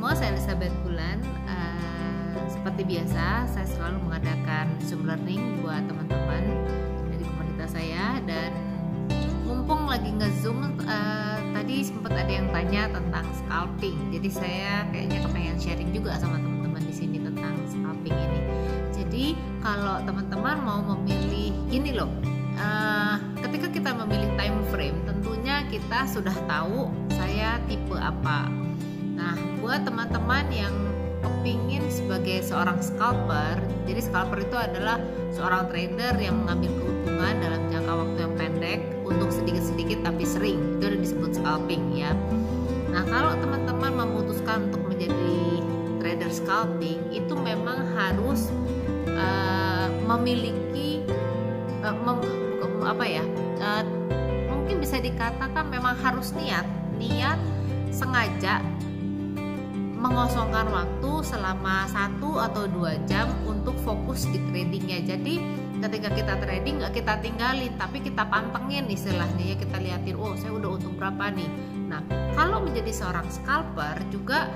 semua, saya Elizabeth Bulan. Seperti biasa, saya selalu mengadakan Zoom Learning buat teman-teman dari komunitas saya. Dan mumpung lagi nge-Zoom, tadi sempat ada yang tanya tentang scalping. Jadi saya kayaknya kepengen sharing juga sama teman-teman di sini tentang scalping ini. Jadi kalau teman-teman mau memilih, gini loh, ketika kita memilih time frame, tentunya kita sudah tahu saya tipe apa. Nah, buat teman-teman yang kepingin sebagai seorang scalper, jadi scalper itu adalah seorang trader yang mengambil keuntungan dalam jangka waktu yang pendek untuk sedikit-sedikit tapi sering, itu udah disebut scalping ya. Nah, kalau teman-teman memutuskan untuk menjadi trader scalping, itu memang harus memiliki mungkin bisa dikatakan memang harus niat sengaja mengosongkan waktu selama 1 atau 2 jam untuk fokus di tradingnya. Jadi ketika kita trading nggak kita tinggalin, tapi kita pantengin istilahnya ya, kita liatin, oh saya udah untung berapa nih. Nah, kalau menjadi seorang scalper juga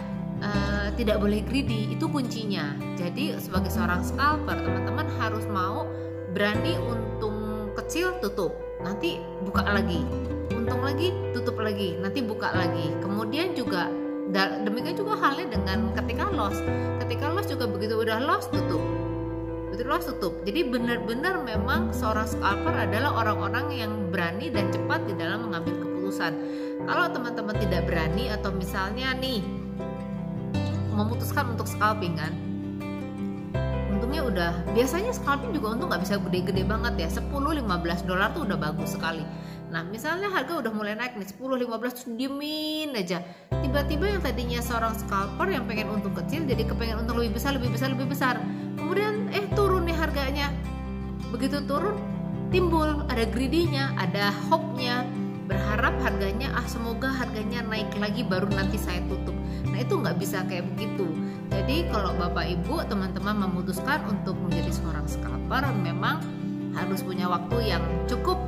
tidak boleh greedy, itu kuncinya. Jadi sebagai seorang scalper, teman-teman harus mau berani untung kecil tutup, nanti buka lagi, untung lagi tutup lagi, nanti buka lagi. Kemudian juga demikian juga halnya dengan ketika loss juga begitu, udah loss tutup, betul loss tutup. Jadi benar-benar memang seorang scalper adalah orang-orang yang berani dan cepat di dalam mengambil keputusan. Kalau teman-teman tidak berani atau misalnya nih memutuskan untuk scalping kan, untungnya udah, biasanya scalping juga untung nggak bisa gede-gede banget ya, $10-15 tuh udah bagus sekali. Nah, misalnya harga udah mulai naik nih 10-15 terus diemin aja. Tiba-tiba yang tadinya seorang scalper yang pengen untung kecil jadi kepengen untung lebih besar. Kemudian turun nih harganya. Begitu turun timbul ada greedy-nya, ada hope-nya, berharap harganya semoga harganya naik lagi baru nanti saya tutup. Nah, itu nggak bisa kayak begitu. Jadi kalau Bapak Ibu teman-teman memutuskan untuk menjadi seorang scalper, memang harus punya waktu yang cukup,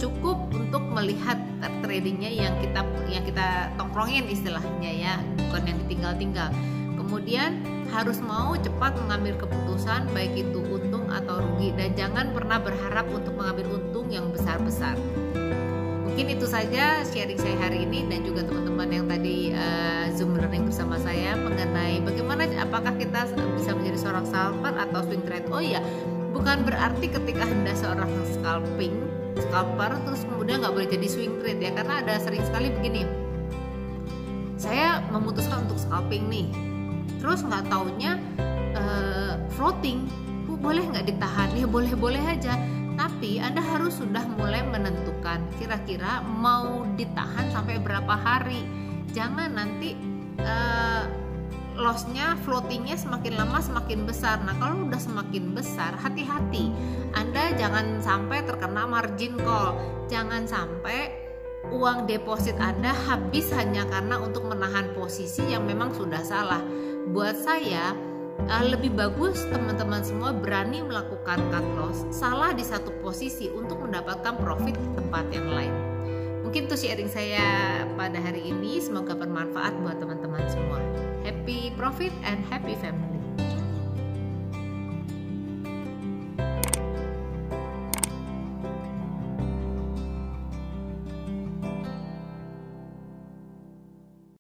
cukup untuk melihat tradingnya yang kita tongkrongin istilahnya ya, bukan yang ditinggal-tinggal. Kemudian harus mau cepat mengambil keputusan baik itu untung atau rugi, dan jangan pernah berharap untuk mengambil untung yang besar-besar. Mungkin itu saja sharing saya hari ini, dan juga teman-teman yang tadi Zoom learning bersama saya mengenai bagaimana apakah kita bisa menjadi seorang scalper atau swing trade. Oh iya, bukan berarti ketika Anda seorang scalper terus kemudian nggak boleh jadi swing trade ya, karena ada sering sekali begini, saya memutuskan untuk scalping nih, terus nggak taunya floating, boleh nggak ditahan? Ya boleh-boleh aja, tapi Anda harus sudah mulai menentukan kira-kira mau ditahan sampai berapa hari. Jangan nanti lossnya, floatingnya semakin lama semakin besar. Nah, kalau udah semakin besar, hati-hati, Anda jangan sampai terkena margin call. Jangan sampai uang deposit Anda habis hanya karena untuk menahan posisi yang memang sudah salah. Buat saya lebih bagus teman-teman semua berani melakukan cut loss, salah di satu posisi untuk mendapatkan profit di tempat yang lain. Mungkin itu sharing saya pada hari ini, semoga bermanfaat buat teman-teman semua. Happy profit and happy family.